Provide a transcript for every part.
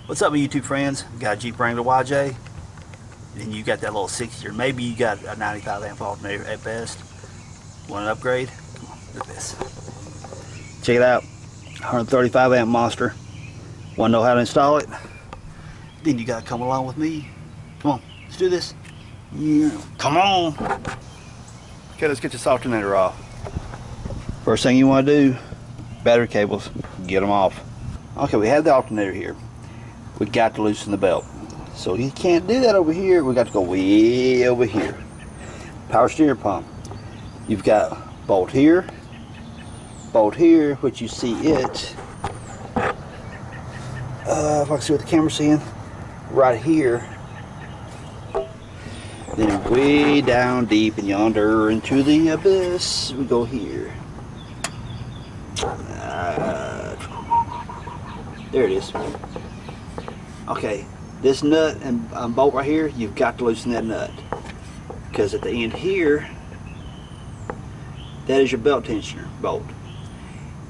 What's up, my YouTube friends? Got a Jeep Wrangler YJ, and you got that little 60, or maybe you got a 95 amp alternator at best. Want an upgrade? Come on, look at this. Check it out. 135 amp monster. Want to know how to install it? Then you got to come along with me. Come on, let's do this. Yeah, come on. Okay, let's get this alternator off. First thing you want to do, battery cables, get them off. Okay, we have the alternator here. We got to loosen the belt. So you can't do that over here. We got to go way over here. Power steering pump. You've got bolt here, which you see it. If I can see what the camera's seeing, right here. Then way down deep and yonder into the abyss, we go here. There it is. Okay, this nut and bolt right here, you've got to loosen that nut, because at the end here, that is your belt tensioner bolt.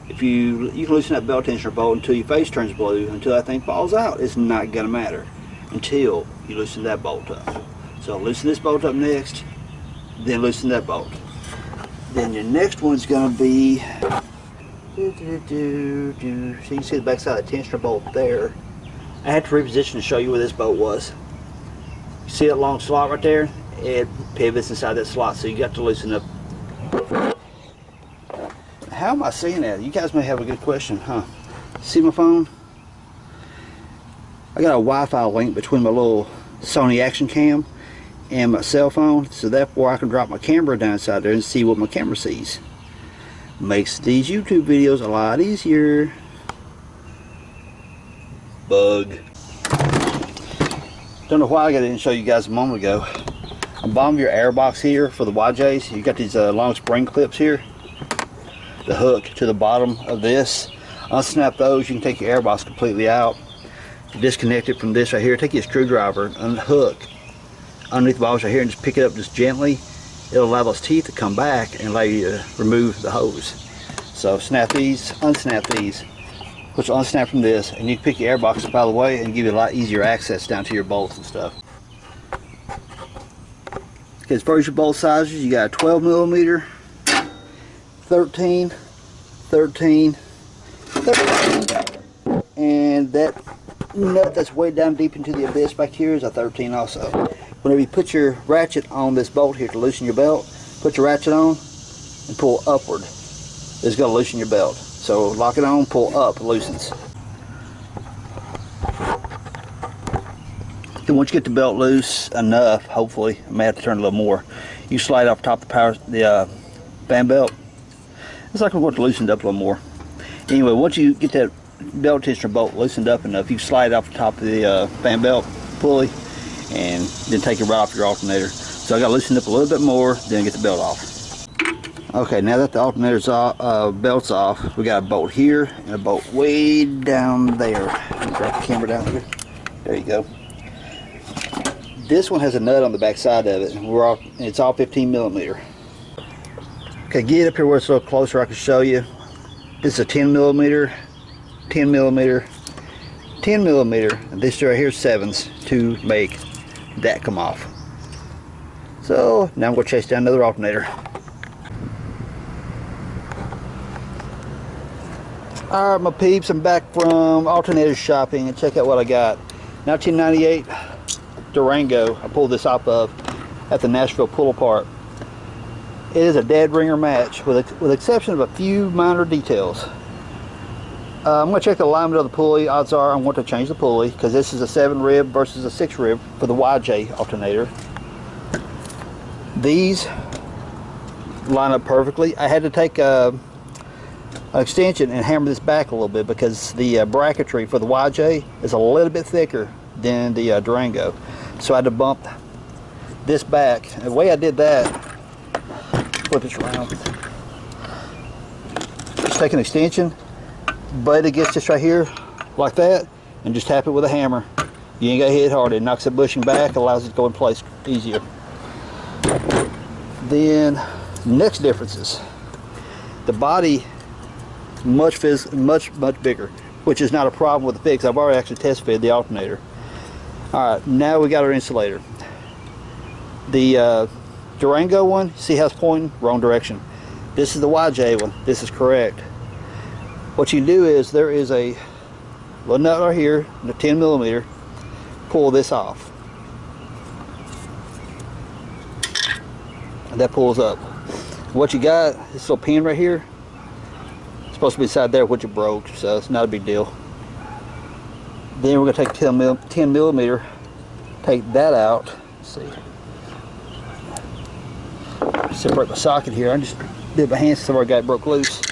If you can loosen that belt tensioner bolt until your face turns blue, until that thing falls out. It's not gonna matter until you loosen that bolt up. So loosen this bolt up next, then loosen that bolt. Then your next one's gonna be so you can see the back side of the tensioner bolt there. I had to reposition to show you where this bolt was. You see that long slot right there? It pivots inside that slot, so you got to loosen up. How am I seeing that? You guys may have a good question, huh? See my phone? I got a Wi-Fi link between my little Sony action cam and my cell phone, so therefore I can drop my camera down inside there and see what my camera sees. Makes these YouTube videos a lot easier. Bug. Don't know why I didn't show you guys a moment ago. On the bottom of your air box here for the YJs, you got these long spring clips here. The hook to the bottom of this. Unsnap those. You can take your air box completely out. Disconnect it from this right here. Take your screwdriver, unhook underneath the box right here, and just pick it up just gently. It'll allow those teeth to come back and allow you to remove the hose. So snap these, unsnap these. Which will unsnap from this, and you can pick your air box up out of the way and give you a lot easier access down to your bolts and stuff. Okay, as far as your bolt sizes, you got a 12 millimeter, 13, 13, 13, and that nut that's way down deep into the abyss back here is a 13 also. Whenever you put your ratchet on this bolt here to loosen your belt, put your ratchet on and pull upward. It's going to loosen your belt. So lock it on, pull up, loosens. Then once you get the belt loose enough, hopefully, I may have to turn a little more, you slide off top the fan belt. It's like we're going to loosen it up a little more. Anyway, once you get that belt tensioner bolt loosened up enough, you slide it off the top of the fan belt pulley and then take it right off your alternator. So I got to loosen up a little bit more, then get the belt off. Okay, now that the alternator's off, belt's off, we got a bolt here and a bolt way down there. Drop the camera down here. There you go. This one has a nut on the back side of it. It's all 15 millimeter. Okay, get up here where it's a little closer. I can show you. This is a 10 millimeter, 10 millimeter, 10 millimeter, and this right here is 7s to make that come off. So now I'm going to chase down another alternator. Alright, my peeps, I'm back from alternator shopping, and check out what I got. 1998 Durango. I pulled this off of at the Nashville pull apart. It is a dead ringer match with the exception of a few minor details. I'm going to check the alignment of the pulley. Odds are I'm going to change the pulley because this is a 7 rib versus a 6 rib for the YJ alternator. These line up perfectly. I had to take an extension and hammer this back a little bit because the bracketry for the YJ is a little bit thicker than the Durango, so I had to bump this back. And the way I did that, flip this around, just take an extension, butt against this right here like that, and just tap it with a hammer. You ain't got to hit it hard. It knocks the bushing back, allows it to go in place easier. Then next differences, the body much bigger. which is not a problem with the fix. I've already actually test fitted the alternator. Alright, now we got our insulator. The Durango one, see how it's pointing? Wrong direction. This is the YJ one. This is correct. What you do is, there is a little nut right here, a 10 millimeter. Pull this off. And that pulls up. What you got, this little pin right here, it's supposed to be inside there, which it broke, so it's not a big deal. Then we're going to take 10 millimeter, take that out. Let's see. Separate the socket here. I just did my hand so I got it broke loose.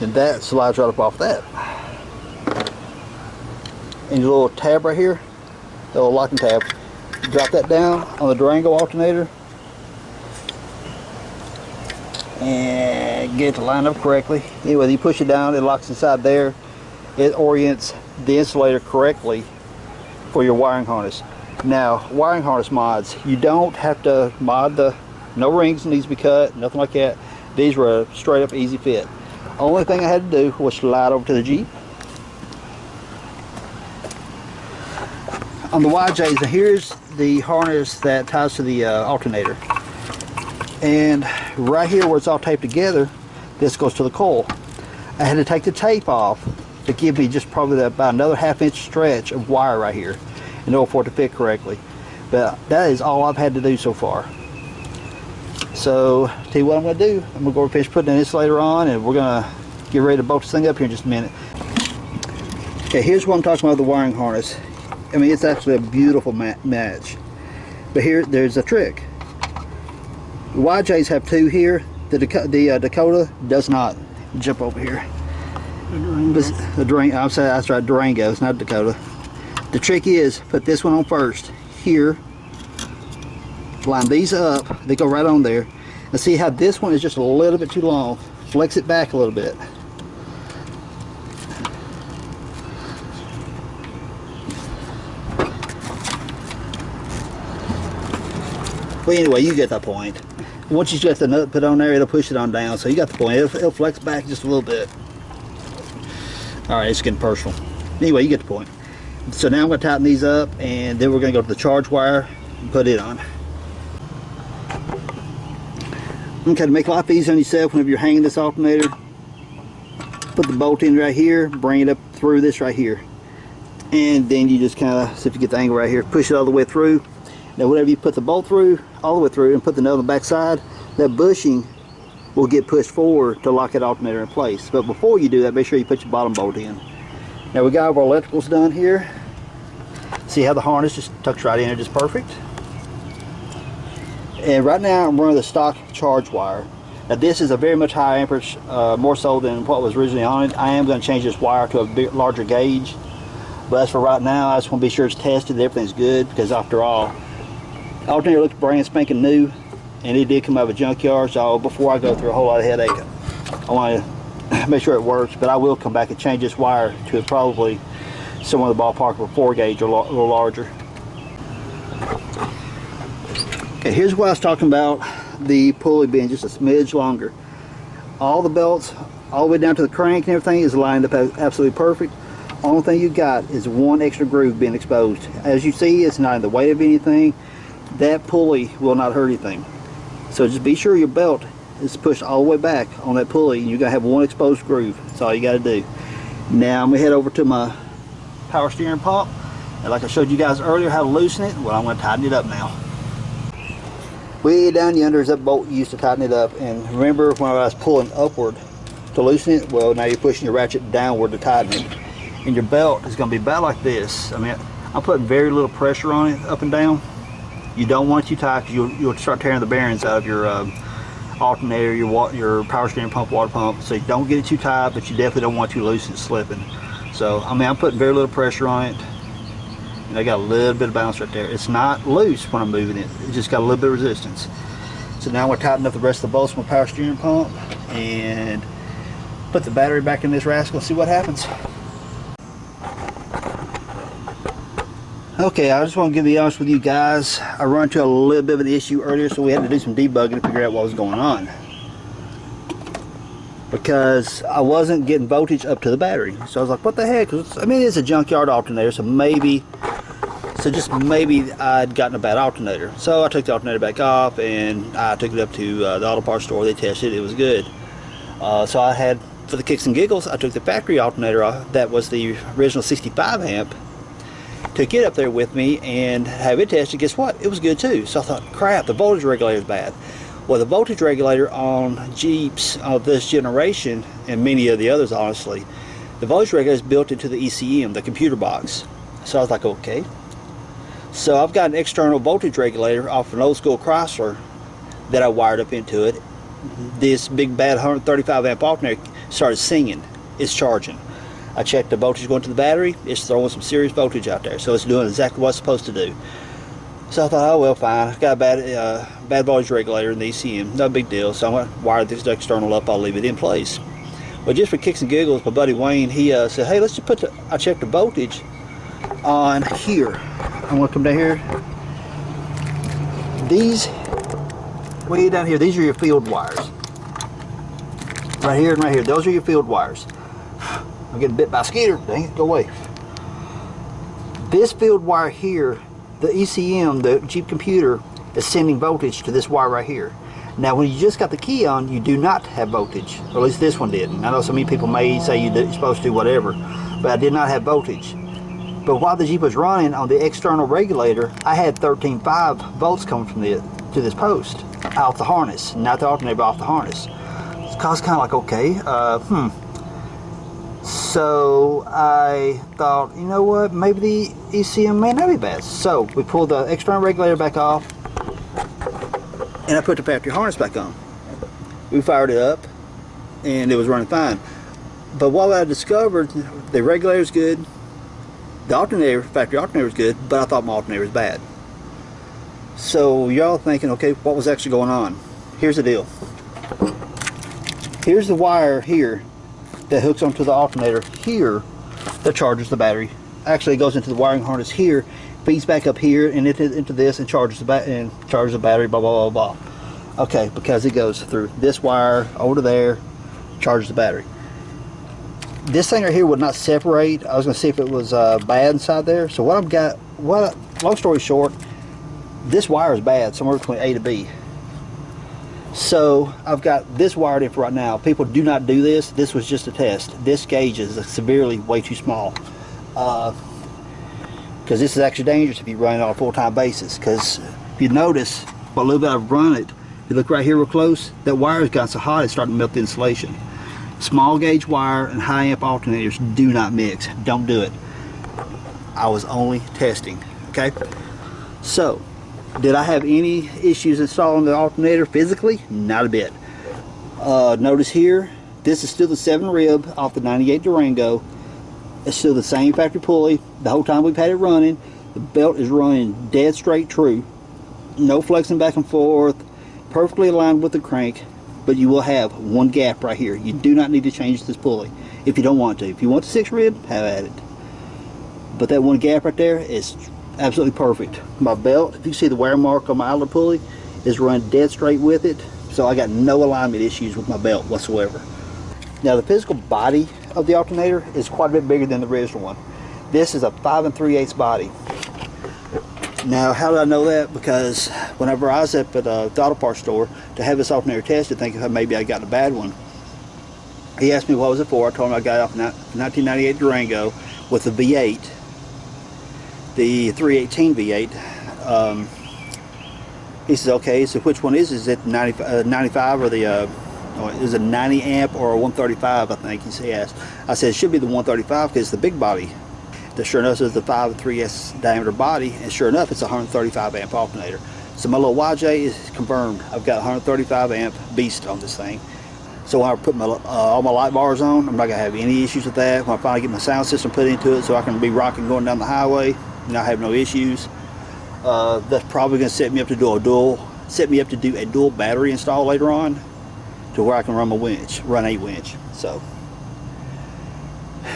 And that slides right up off that. And your little tab right here, the little locking tab, drop that down on the Durango alternator and get it to line up correctly. Anyway, you push it down, it locks inside there. It orients the insulator correctly for your wiring harness. Now, wiring harness mods, you don't have to mod no rings needs to be cut, nothing like that. These were a straight up easy fit. Only thing I had to do was slide over to the Jeep. On the YJs, here's the harness that ties to the alternator. And right here where it's all taped together, this goes to the coil. I had to take the tape off to give me just probably about another half-inch stretch of wire right here in order for it to fit correctly. But that is all I've had to do so far. So, tell you what I'm going to do. I'm going to go over and finish putting the insulator on, and we're going to get ready to bolt this thing up here in just a minute. Okay, here's what I'm talking about, the wiring harness. I mean, it's actually a beautiful match. But here, there's a trick. The YJs have two here. The Dakota does not. Jump over here. The Durango. I'm sorry, that's right, Durango. It's not Dakota. The trick is, put this one on first. Here. Line these up. They go right on there. And see how this one is just a little bit too long. Flex it back a little bit. Well, anyway, you get the point. Once you get the nut put on there, it'll push it on down. So you got the point. It'll flex back just a little bit. All right, it's getting personal. Anyway, you get the point. So now I'm going to tighten these up, and then we're going to go to the charge wire and put it on. Okay, to make life easy on yourself whenever you're hanging this alternator, put the bolt in right here, bring it up through this right here. And then you just kind of, see if you get the angle right here, push it all the way through. Now whenever you put the bolt through, all the way through, and put the nut on the back side, that bushing will get pushed forward to lock that alternator in place. But before you do that, make sure you put your bottom bolt in. Now we got our electricals done here. See how the harness just tucks right in there just perfect. And right now I'm running the stock charge wire. Now this is a very much higher amperage, more so than what was originally on it. I am going to change this wire to a bit larger gauge. But as for right now, I just want to be sure it's tested, that everything's good, because after all, the alternator looks brand spanking new, and it did come out of a junkyard, so before I go through a whole lot of headache, I want to make sure it works. But I will come back and change this wire to probably somewhere in the ballpark of a 4 gauge or a little larger. Okay, here's what I was talking about, the pulley being just a smidge longer. All the belts, all the way down to the crank and everything is lined up absolutely perfect. Only thing you got is one extra groove being exposed. As you see, it's not in the way of anything. That pulley will not hurt anything. So just be sure your belt is pushed all the way back on that pulley, and you're going to have one exposed groove. That's all you got to do. Now I'm going to head over to my power steering pump, and like I showed you guys earlier how to loosen it, well, I'm going to tighten it up now. Way down yonder is that bolt you used to tighten it up, and remember when I was pulling upward to loosen it? Well, now you're pushing your ratchet downward to tighten it, and your belt is going to be about like this. I mean, I'm putting very little pressure on it up and down. You don't want it too tight, because you'll start tearing the bearings out of your alternator, your power steering pump, water pump. So you don't get it too tight, but you definitely don't want it too loose and slipping. So I mean, I'm putting very little pressure on it, and I got a little bit of bounce right there. It's not loose when I'm moving it. It just got a little bit of resistance. So now I'm going to tighten up the rest of the bolts of my power steering pump and put the battery back in this rascal and see what happens. Okay, I just want to be honest with you guys. I run into a little bit of an issue earlier, so we had to do some debugging to figure out what was going on. Because I wasn't getting voltage up to the battery. So I was like, what the heck? I mean, it's a junkyard alternator, so just maybe I'd gotten a bad alternator. So I took the alternator back off and I took it up to the auto parts store. They tested it, it was good. So I had, for the kicks and giggles, I took the factory alternator off. That was the original 65 amp. Took it up there with me and have it tested. Guess what? It was good too. So I thought, crap, the voltage regulator is bad. Well, the voltage regulator on Jeeps of this generation, and many of the others honestly, the voltage regulator is built into the ECM, the computer box. So I was like, okay. So I've got an external voltage regulator off an old school Chrysler that I wired up into it. This big bad 135 amp alternator started singing. It's charging. I checked the voltage going to the battery. It's throwing some serious voltage out there. So it's doing exactly what it's supposed to do. So I thought, oh well, fine. I've got a bad voltage regulator in the ECM. No big deal. So I'm going to wire this external up. I'll leave it in place. But just for kicks and giggles, my buddy Wayne, he said, hey, let's just put I checked the voltage on here. I'm going to come down here. These, way down here, these are your field wires. Right here and right here. Those are your field wires. I'm getting bit by a skeeter. Dang it, go away. This field wire here, the ECM, the Jeep computer, is sending voltage to this wire right here. Now, when you just got the key on, you do not have voltage. Or at least this one didn't. I know so many people may say you're supposed to, whatever, but I did not have voltage. But while the Jeep was running on the external regulator, I had 13.5 volts coming from to this post, out the harness, not the alternator, but off the harness. So I was kind of like, okay, So I thought, you know what, maybe the ECM may not be bad. So we pulled the external regulator back off and I put the factory harness back on. We fired it up and it was running fine. But what I discovered, the regulator's good, the alternator, factory alternator was good, but I thought my alternator was bad. So y'all thinking, okay, what was actually going on? Here's the deal. Here's the wire here that hooks onto the alternator here that charges the battery. Actually, it goes into the wiring harness here, feeds back up here and into this and charges the battery, blah, blah, blah, blah. Okay, because it goes through this wire over to there, charges the battery. This thing right here would not separate. I was going to see if it was bad inside there. So what I've got, long story short, this wire is bad, somewhere between A to B. So I've got this wired in for right now. People do not do this. This was just a test. This gauge is severely way too small. Because this is actually dangerous if you run it on a full-time basis. Because if you notice, what little bit I've run it, if you look right here real close, that wire has gotten so hot it's starting to melt the insulation. Small gauge wire and high amp alternators do not mix. Don't do it. I was only testing. Okay? So, did I have any issues installing the alternator physically? Not a bit. Notice here, this is still the 7 rib off the 98 Durango. It's still the same factory pulley. The whole time we've had it running, the belt is running dead straight true. No flexing back and forth. Perfectly aligned with the crank. But you will have one gap right here. You do not need to change this pulley if you don't want to. If you want the 6 rib, have at it. But that one gap right there is absolutely perfect. My belt, if you see the wear mark on my idler pulley, is running dead straight with it. So I got no alignment issues with my belt whatsoever. Now the physical body of the alternator is quite a bit bigger than the original one. This is a 5 3/8 body. Now, how did I know that? Because whenever I was up at the auto parts store to have this alternator tested, thinking maybe I got a bad one, he asked me what was it for. I told him I got it off a 1998 Durango with the V8, the 318 V8. He says, okay, so which one is it? Is it 95 or the, is it 90 amp or a 135, I think he asked. I said, it should be the 135 because it's the big body. Sure enough, it's the 5 3/8 diameter body, and sure enough, it's a 135 amp alternator. So my little YJ is confirmed. I've got 135 amp beast on this thing. So when I put my all my light bars on, I'm not gonna have any issues with that. When I finally get my sound system put into it, so I can be rocking going down the highway, and I have no issues. That's probably gonna set me up to do a dual battery install later on, to where I can run a winch. So.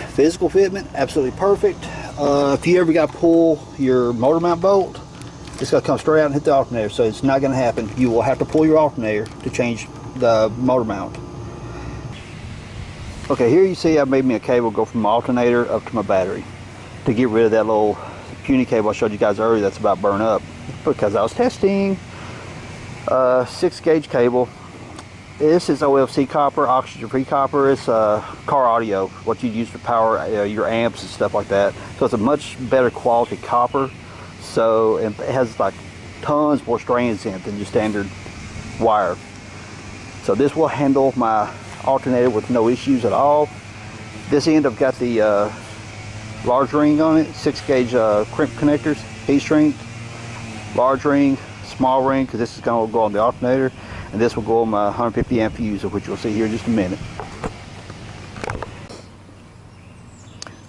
Physical fitment, absolutely perfect. if you ever got to pull your motor mount bolt, it's going to come straight out and hit the alternator, so it's not going to happen. You will have to pull your alternator to change the motor mount. Okay, here you see I made me a cable go from my alternator up to my battery to get rid of that little puny cable I showed you guys earlier that's about burned up, because I was testing 6-gauge cable. This is OFC copper, oxygen-free copper. It's car audio, what you use to power your amps and stuff like that. So it's a much better quality copper. So it has like tons more strands in it than your standard wire. So this will handle my alternator with no issues at all. This end I've got the large ring on it, 6-gauge crimp connectors, heat shrink, large ring, small ring, because this is going to go on the alternator, and this will go on my 150 amp fuse, which you'll see here in just a minute.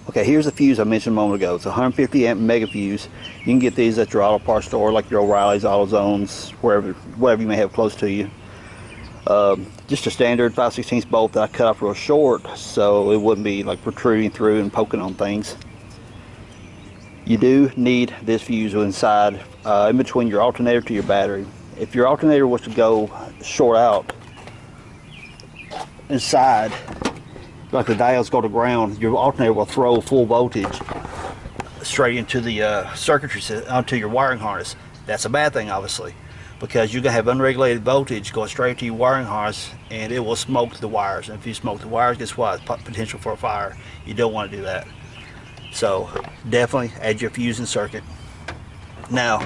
Okay, here's the fuse I mentioned a moment ago. It's a 150 amp mega fuse. You can get these at your auto parts store, like your O'Reilly's, AutoZones, whatever you may have close to you. Just a standard 5/16 bolt that I cut off real short, so it wouldn't be like protruding through and poking on things. You do need this fuse inside, in between your alternator to your battery. If your alternator was to go short out inside, like the diodes go to ground, your alternator will throw full voltage straight into the circuitry, onto your wiring harness. That's a bad thing, obviously, because you're going to have unregulated voltage going straight to your wiring harness, and it will smoke the wires. And if you smoke the wires, guess what? It's potential for a fire. You don't want to do that. So definitely add your fusing circuit. Now,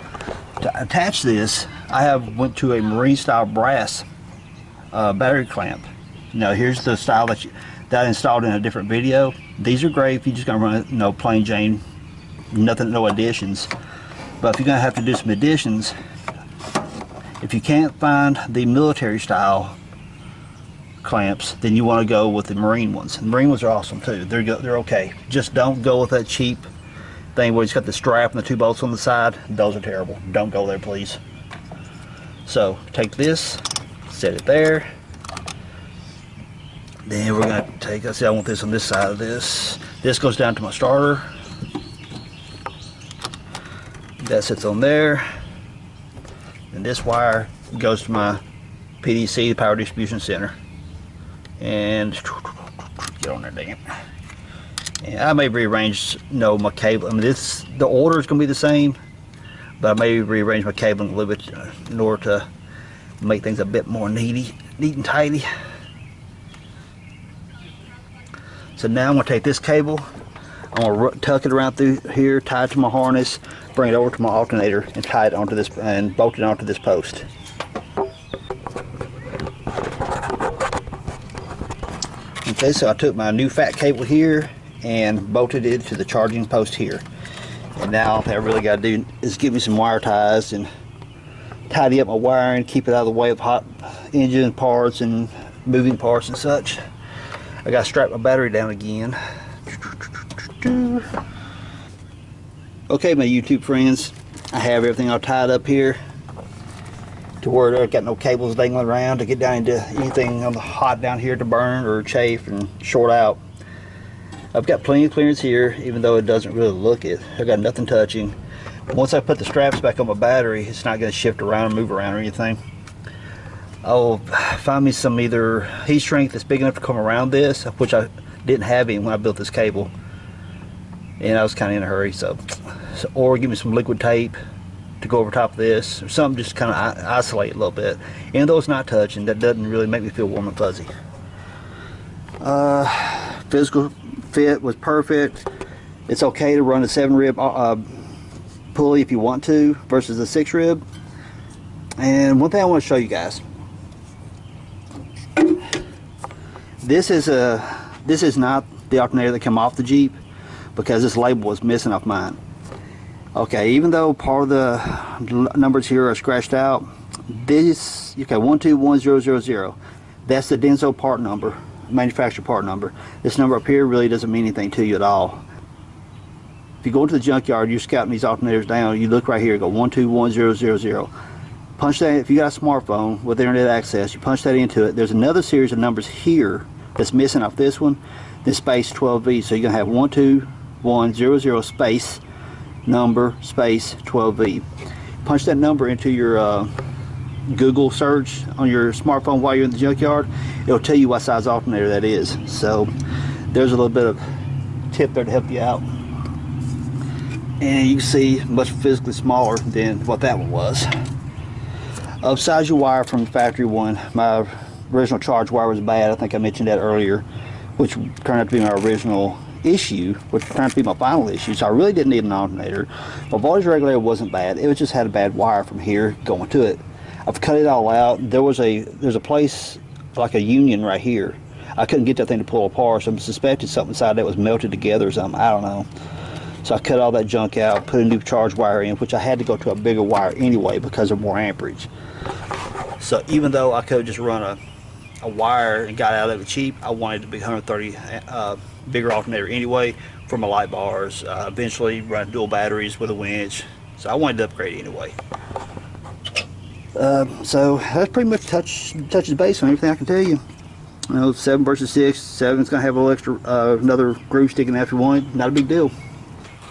to attach this, I went to a marine style brass battery clamp. Now here's the style that I installed in a different video. These are great if you're just going to run it, plain Jane, no additions. But if you're going to have to do some additions, if you can't find the military style clamps, then you want to go with the marine ones. The marine ones are awesome too. They're okay. Just don't go with that cheap thing where it's got the strap and the 2 bolts on the side. Those are terrible. Don't go there, please. So take this, set it there. Then we're going to take, let's see, I want this on this side of this. This goes down to my starter. That sits on there. And this wire goes to my PDC, the Power Distribution Center. And get on there, dang it. And I may rearrange my cable. I mean, the order is going to be the same, but I may rearrange my cabling a little bit in order to make things a bit more neat and tidy. So now I'm going to take this cable, I'm going to tuck it around through here, tie it to my harness, bring it over to my alternator, and tie it onto this and bolt it onto this post. Okay, so I took my new fat cable here and bolted it to the charging post here. And now all I really got to do is give me some wire ties and tidy up my wiring, keep it out of the way of hot engine parts and moving parts and such. I got to strap my battery down again. Okay, my YouTube friends, I have everything all tied up here to where I've got no cables dangling around to get down into anything on the hot down here to burn or chafe and short out. I've got plenty of clearance here, even though it doesn't really look it. I've got nothing touching. Once I put the straps back on my battery, it's not going to shift around or move around or anything. I'll find me some either heat shrink that's big enough to come around this, which I didn't have any when I built this cable, and I was kind of in a hurry, or give me some liquid tape to go over top of this, or something just kind of isolate a little bit. And though it's not touching, that doesn't really make me feel warm and fuzzy. Physical fit was perfect. It's okay to run a 7-rib pulley if you want to versus a 6-rib. And one thing I want to show you guys, this is not the alternator that came off the Jeep, because this label was missing off mine. Okay, even though part of the numbers here are scratched out, this, okay, 121000, that's the Denso part number, manufacturer part number. This number up here really doesn't mean anything to you at all. If you go to the junkyard, you're scouting these alternators down, you look right here, go 121000. Punch that, if you got a smartphone with internet access, you punch that into it. There's another series of numbers here that's missing off this one, this space 12V. So you're gonna have 1, 2, 5100 space number space 12V. Punch that number into your Google search on your smartphone while you're in the junkyard. It'll tell you what size alternator that is. So there's a little bit of tip there to help you out. And you can see much physically smaller than what that one was. Upsize your wire from the factory one. My original charge wire was bad. I think I mentioned that earlier, which turned out to be my original issue, which turned out to be my final issue. So I really didn't need an alternator. My voltage regulator wasn't bad. It was just had a bad wire from here going to it. I've cut it all out. There's a place like a union right here. I couldn't get that thing to pull apart, so I suspected something inside that was melted together or something. I don't know. So I cut all that junk out, put a new charge wire in, which I had to go to a bigger wire anyway because of more amperage. So even though I could just run a wire and got out of it cheap, I wanted to be 130 bigger alternator anyway for my light bars. Eventually run dual batteries with a winch. So I wanted to upgrade anyway. So that's pretty much touches base on everything I can tell you. You know, 7 versus 6. 7's gonna have a little extra, another groove sticking after one. Not a big deal.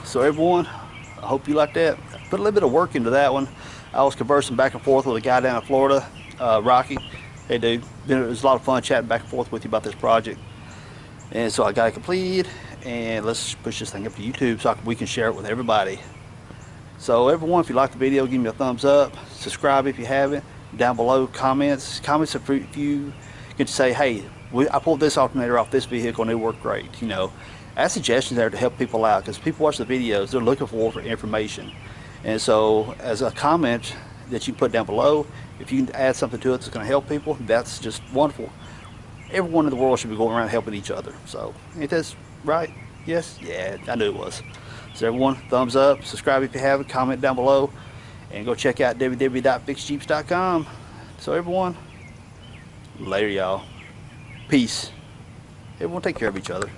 So everyone, I hope you like that. Put a little bit of work into that one. I was conversing back and forth with a guy down in Florida, Rocky. Hey dude, it was a lot of fun chatting back and forth with you about this project. And so I got it completed, and let's push this thing up to YouTube so we can share it with everybody. So everyone, if you like the video, give me a thumbs up. Subscribe if you haven't. Down below, comments if you can say, hey, I pulled this alternator off this vehicle and it worked great. You know, add suggestions there to help people out, because people watch the videos, they're looking for information. And so as a comment that you put down below, if you can add something to it that's going to help people, that's just wonderful. Everyone in the world should be going around helping each other. So ain't this right? Yes? Yeah, I knew it was. So everyone, thumbs up, subscribe if you haven't, comment down below, and go check out www.fixjeeps.com. So everyone, later y'all. Peace. Everyone take care of each other.